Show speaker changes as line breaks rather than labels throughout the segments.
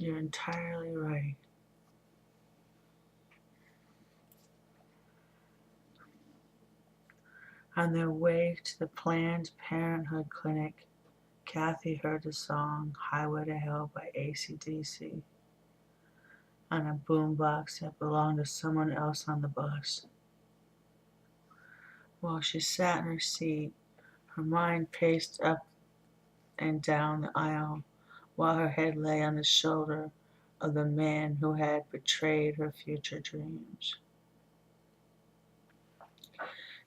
You're entirely right. On their way to the Planned Parenthood clinic, Kathy heard the song Highway to Hell by AC/DC on a boombox that belonged to someone else on the bus. While she sat in her seat, her mind paced up and down the aisle while her head lay on the shoulder of the man who had betrayed her future dreams.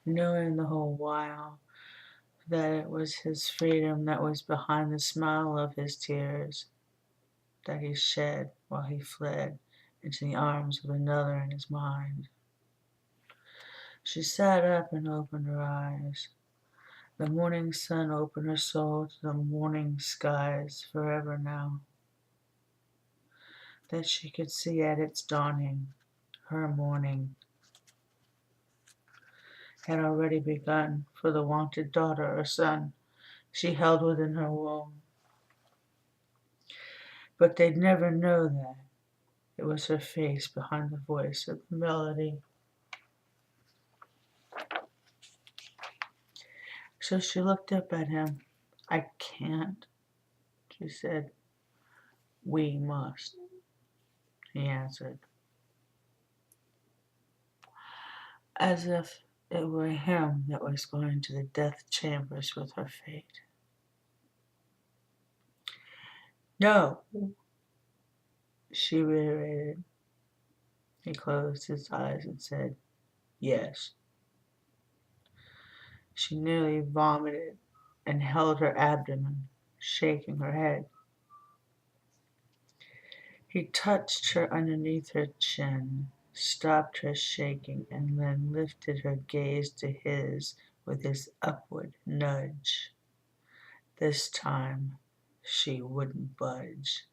Knowing the whole while that it was his freedom that was behind the smile of his tears that he shed while he fled into the arms of another in his mind. She sat up and opened her eyes. The morning sun opened her soul to the morning skies forever now. That she could see at its dawning, her morning had already begun for the wanted daughter or son she held within her womb. But they'd never know that it was her face behind the voice of the melody. So she looked up at him. "I can't," she said. "We must," he answered, as if it were him that was going to the death chambers with her fate. "No," she reiterated. He closed his eyes and said, "Yes." She nearly vomited and held her abdomen, shaking her head. He touched her underneath her chin, stopped her shaking, and then lifted her gaze to his with his upward nudge. This time she wouldn't budge,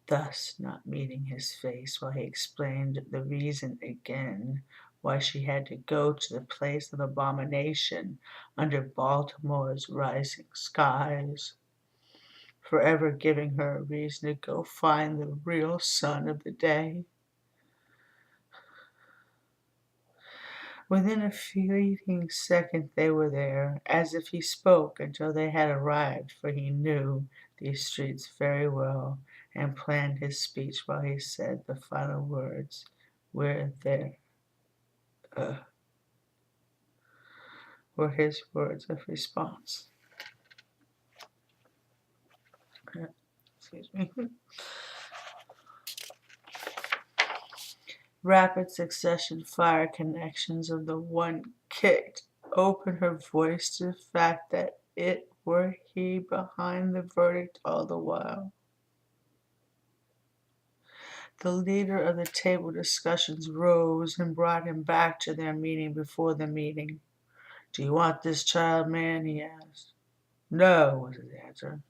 thus not meeting his face while he explained the reason again why she had to go to the place of abomination under Baltimore's rising skies, forever giving her a reason to go find the real sun of the day. Within a fleeting second they were there, as if he spoke until they had arrived, for he knew these streets very well and planned his speech while he said the final words. "We're there," were his words of response. Excuse me. Rapid succession fire connections of the one kicked open her voice to the fact that it were he behind the verdict all the while. The leader of the table discussions rose and brought him back to their meeting before the meeting. "Do you want this child, man?" he asked. "No," was his answer.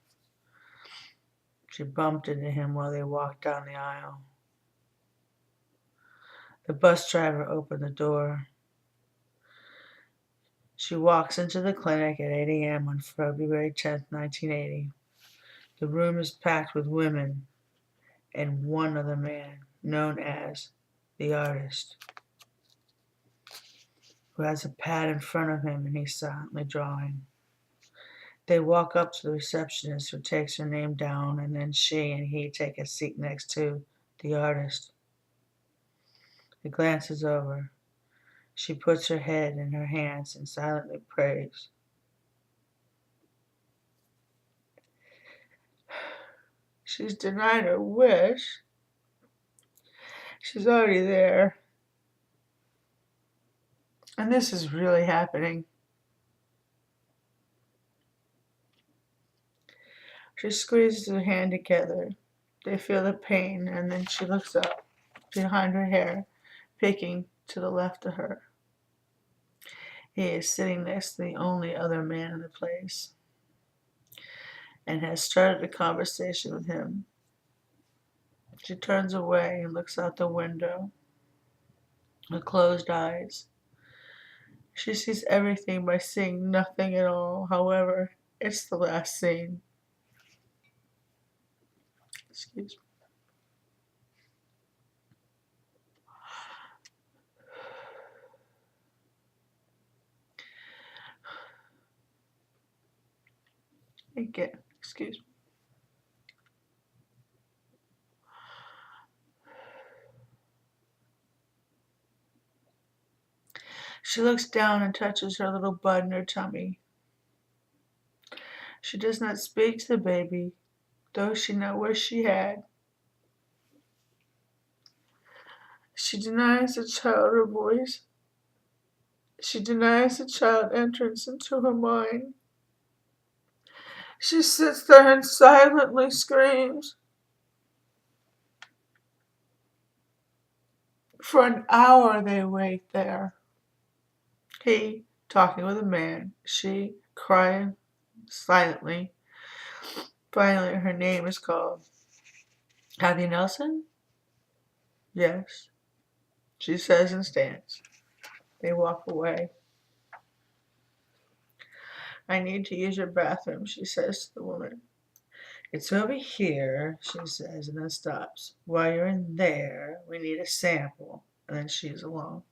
She bumped into him while they walked down the aisle. The bus driver opened the door. She walks into the clinic at 8 a.m. on February 10th, 1980. The room is packed with women and one other man, known as the artist, who has a pad in front of him and he's silently drawing. They walk up to the receptionist, who takes her name down, and then she and he take a seat next to the artist. He glances over. She puts her head in her hands and silently prays. She's denied her wish. She's already there. And this is really happening. She squeezes her hand together. They feel the pain, and then she looks up behind her hair, peeking to the left of her. He is sitting next to the only other man in the place and has started a conversation with him. She turns away and looks out the window with closed eyes. She sees everything by seeing nothing at all. However, it's the last scene. Excuse me. again. Excuse me. She looks down and touches her little bud in her tummy. She does not speak to the baby, though she now wished she had. She denies the child her voice. She denies the child entrance into her mind. She sits there and silently screams. For an hour they wait there. He talking with a man, she crying silently. Finally, her name is called. Kathy Nelson? Yes, she says and stands. They walk away. I need to use your bathroom, she says to the woman. It's over here, she says, and then stops. While you're in there, we need a sample. And then she's alone.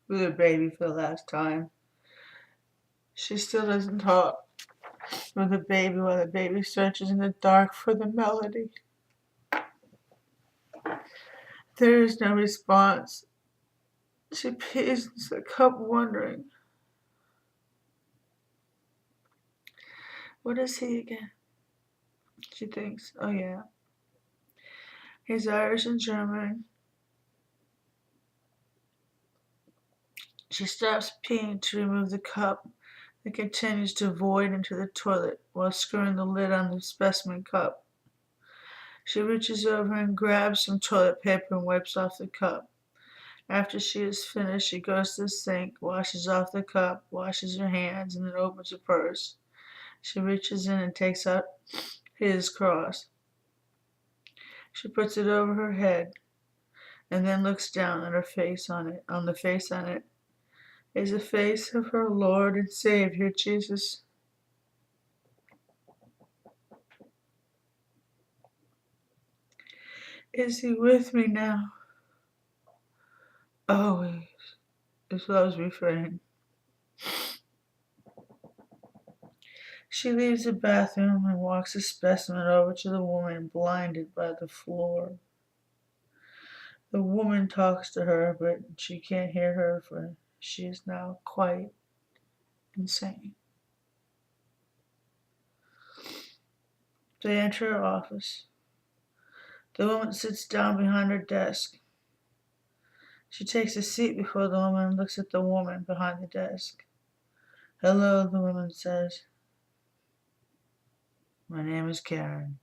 With her baby for the last time. She still doesn't talk. With the baby while the baby searches in the dark for the melody. There is no response. She pees into the cup, wondering, what is he again? She thinks, oh yeah. He's Irish and German. She stops peeing to remove the cup and continues to void into the toilet while screwing the lid on the specimen cup. She reaches over and grabs some toilet paper and wipes off the cup. After she is finished, she goes to the sink, washes off the cup, washes her hands, and then opens her purse. She reaches in and takes out his cross. She puts it over her head and then looks down at her face on it. On the face on it is the face of her Lord and Savior, Jesus. Is he with me now? Always. His love's refrain. She leaves the bathroom and walks the specimen over to the woman blinded by the floor. The woman talks to her, but she can't hear her, for she is now quite insane. They enter her office. The woman sits down behind her desk. She takes a seat before the woman and looks at the woman behind the desk. Hello, the woman says. My name is Karen.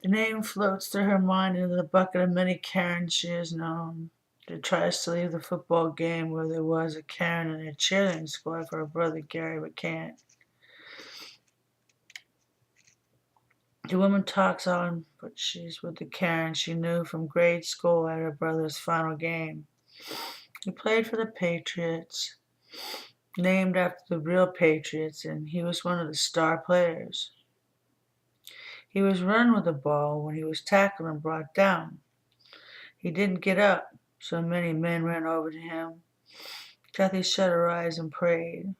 The name floats through her mind into the bucket of many Karens she has known. She tries to leave the football game where there was a Karen in a cheerleading squad for her brother Gary, but can't. The woman talks on, but she's with the Karen she knew from grade school at her brother's final game. He played for the Patriots, named after the real Patriots, and he was one of the star players. He was running with the ball when he was tackled and brought down. He didn't get up, so many men ran over to him. Kathy shut her eyes and prayed.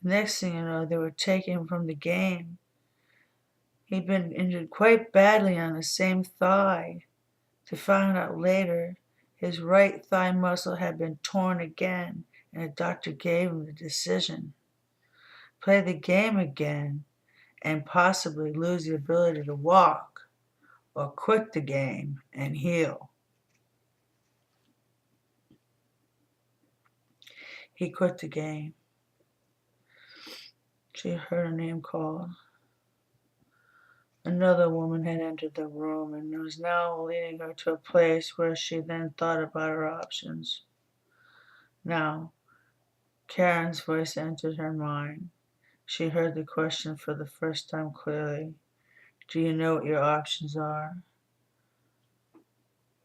Next thing you know, they were taking him from the game. He'd been injured quite badly on the same thigh. To find out later, his right thigh muscle had been torn again, and the doctor gave him the decision. Play the game again and possibly lose the ability to walk, or quit the game and heal. He quit the game. She heard her name called. Another woman had entered the room and was now leading her to a place where she then thought about her options. Now, Karen's voice entered her mind. She heard the question for the first time clearly. Do you know what your options are?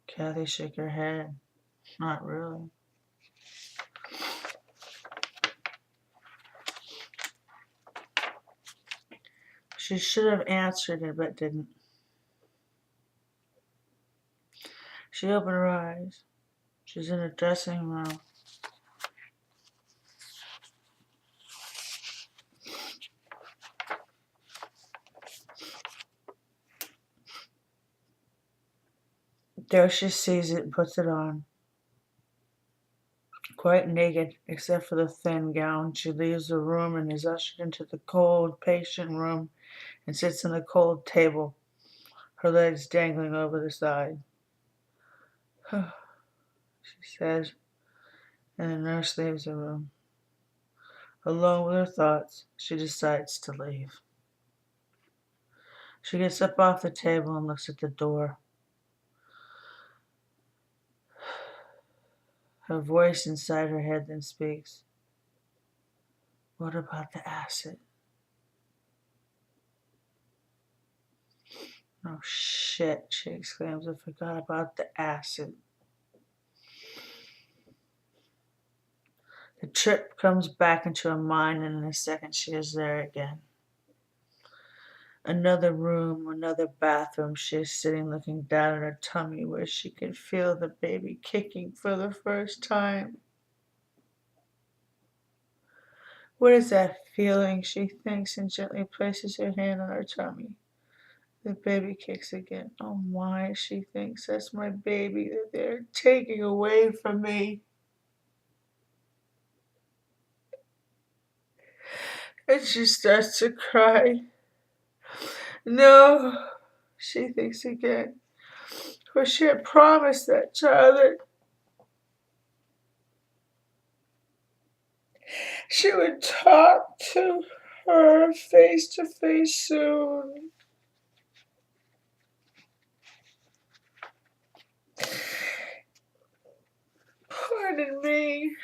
Kathy shook her head. Not really. She should have answered it, but didn't. She opened her eyes. She's in a dressing room. There she sees it and puts it on. Quite naked, except for the thin gown, she leaves the room and is ushered into the cold patient room and sits on the cold table, her legs dangling over the side. She says, and the nurse leaves the room. Alone with her thoughts, she decides to leave. She gets up off the table and looks at the door. Her voice inside her head then speaks. What about the acid? Oh shit, she exclaims. I forgot about the acid. The trip comes back into her mind, and in a second she is there again. Another room, another bathroom. She is sitting looking down at her tummy where she can feel the baby kicking for the first time. What is that feeling, she thinks, and gently places her hand on her tummy. The baby kicks again. Oh my, she thinks, that's my baby that they're taking away from me. And she starts to cry. No, she thinks again, for she had promised that child that she would talk to her face to face soon. Pardon me.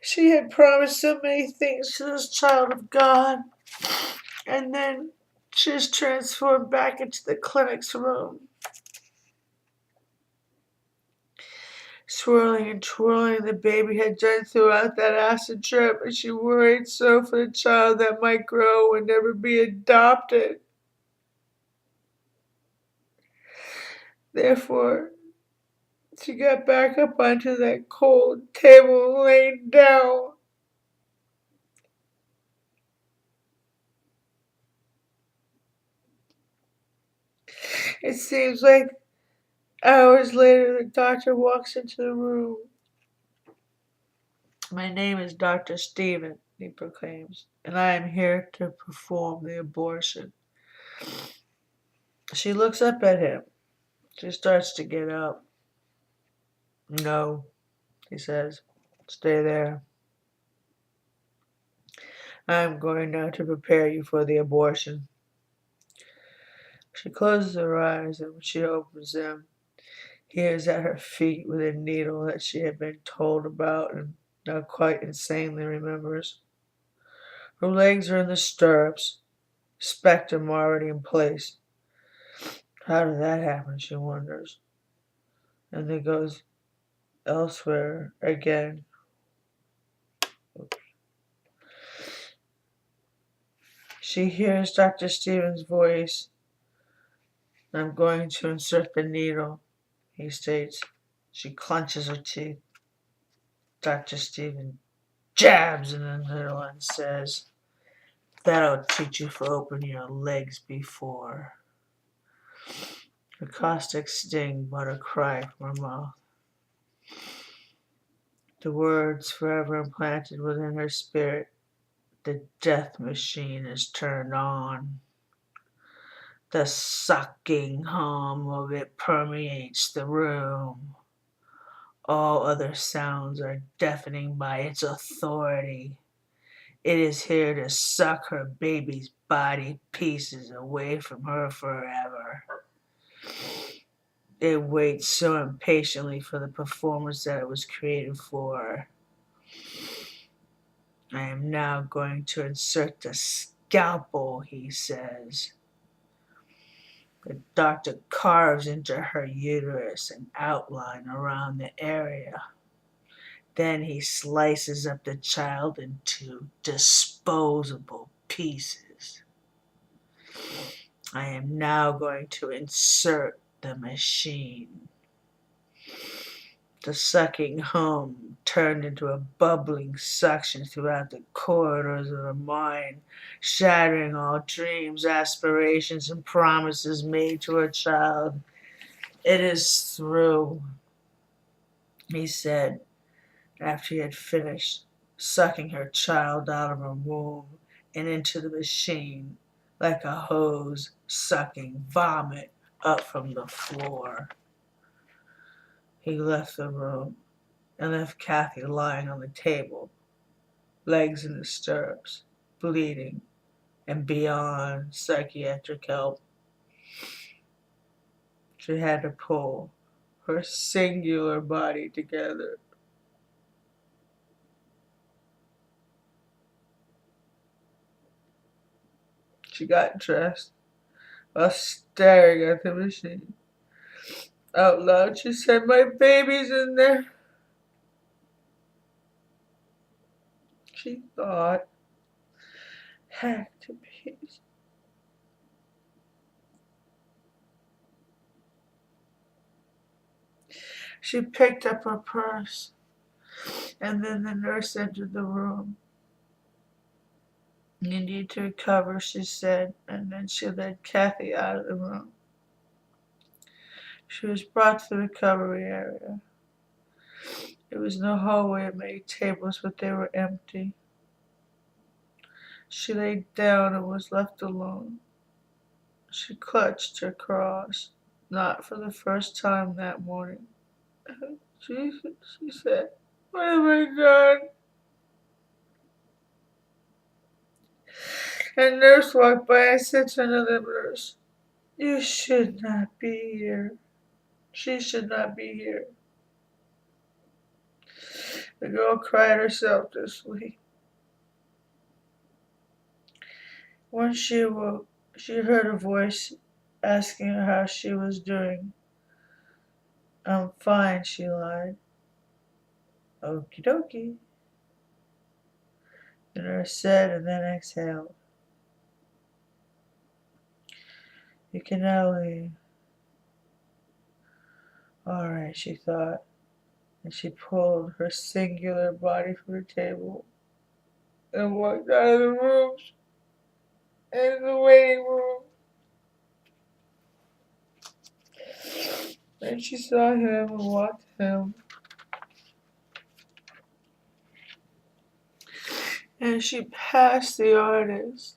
She had promised so many things to this child of God, and then she is transformed back into the clinic's room. Swirling and twirling, the baby had done throughout that acid trip, and she worried so for the child that might grow and never be adopted. Therefore, she got back up onto that cold table and laid down. It seems like hours later, the doctor walks into the room. My name is Dr. Stephen, he proclaims, and I am here to perform the abortion. She looks up at him. She starts to get up. No, he says, stay there. I am going now to prepare you for the abortion. She closes her eyes, and when she opens them, he is at her feet with a needle that she had been told about and now quite insanely remembers. Her legs are in the stirrups, spectrum already in place. How did that happen, she wonders. And then goes elsewhere again. She hears Dr. Stephen's voice. I'm going to insert the needle, he states. She clenches her teeth. Dr. Stephen jabs in the middle and says, that'll teach you for opening your legs before. Her caustic sting brought a cry from her mouth. The words forever implanted within her spirit. The death machine is turned on. The sucking hum of it permeates the room. All other sounds are deafening by its authority. It is here to suck her baby's body pieces away from her forever. It waits so impatiently for the performance that it was created for. I am now going to insert the scalpel, he says. The doctor carves into her uterus an outline around the area. Then he slices up the child into disposable pieces. I am now going to insert the machine. The sucking hum turned into a bubbling suction throughout the corridors of her mind, shattering all dreams, aspirations, and promises made to her child. "It is through," he said, after he had finished sucking her child out of her womb and into the machine like a hose sucking vomit up from the floor. He left the room and left Kathy lying on the table, legs in the stirrups, bleeding and beyond psychiatric help. She had to pull her singular body together. She got dressed while staring at the machine. Out loud, she said, "My baby's in there." She thought, hacked to pieces. She picked up her purse, and then the nurse entered the room. "You need to recover," she said, and then she led Kathy out of the room. She was brought to the recovery area. It was in the hallway of many tables, but they were empty. She lay down and was left alone. She clutched her cross, not for the first time that morning. "Jesus," she said, "what have I done?" A nurse walked by and said to another nurse, "You should not be here. She should not be here." The girl cried herself to sleep. When she awoke, she heard a voice asking her how she was doing. "I'm fine," she lied. "Okie dokie," the nurse said, and then exhaled. "You can now leave." "All right," she thought, and she pulled her singular body from the table and walked out of the room into the waiting room. Then she saw him and walked him, and she passed the artist.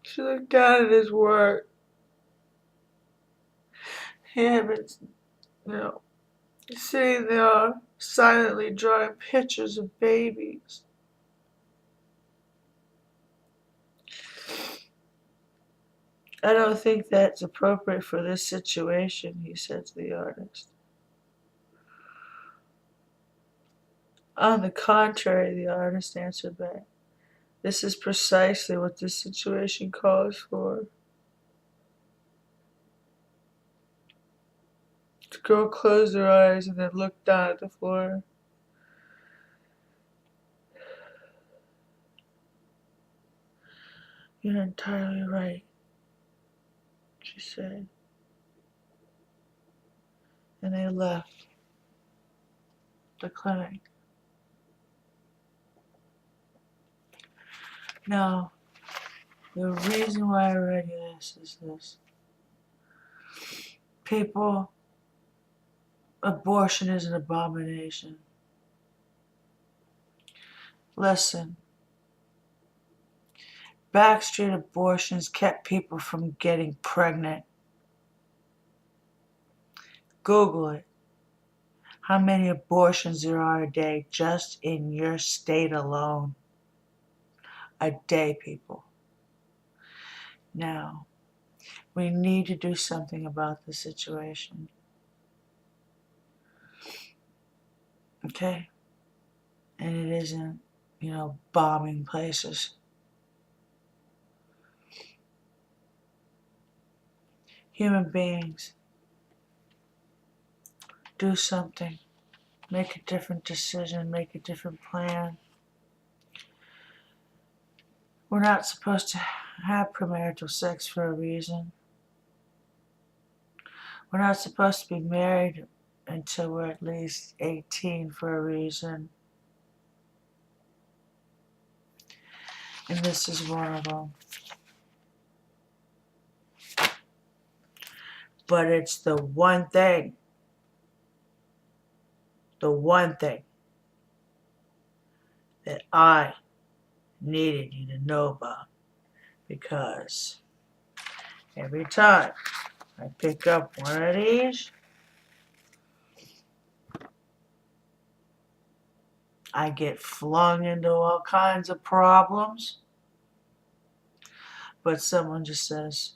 She looked down at his work. He had been, sitting there silently drawing pictures of babies. "I don't think that's appropriate for this situation," he said to the artist. "On the contrary," the artist answered back. "This is precisely what this situation calls for." The girl closed her eyes and then looked down at the floor. "You're entirely right," she said. And they left the clinic. Now, the reason why I read you this is this. People, abortion is an abomination. Listen, backstreet abortions kept people from getting pregnant. Google it. How many abortions there are a day just in your state alone. A day, people. Now, we need to do something about the situation. Okay? And it isn't, bombing places. Human beings, do something. Make a different decision. Make a different plan. We're not supposed to have premarital sex for a reason. We're not supposed to be married until we're at least 18 for a reason. And this is one of them. But it's the one thing that I needed you to know about, because every time I pick up one of these, I get flung into all kinds of problems, but someone just says,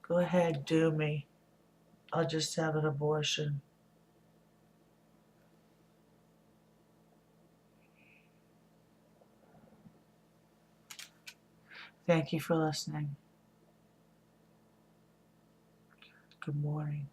go ahead, do me. I'll just have an abortion. Thank you for listening. Good morning.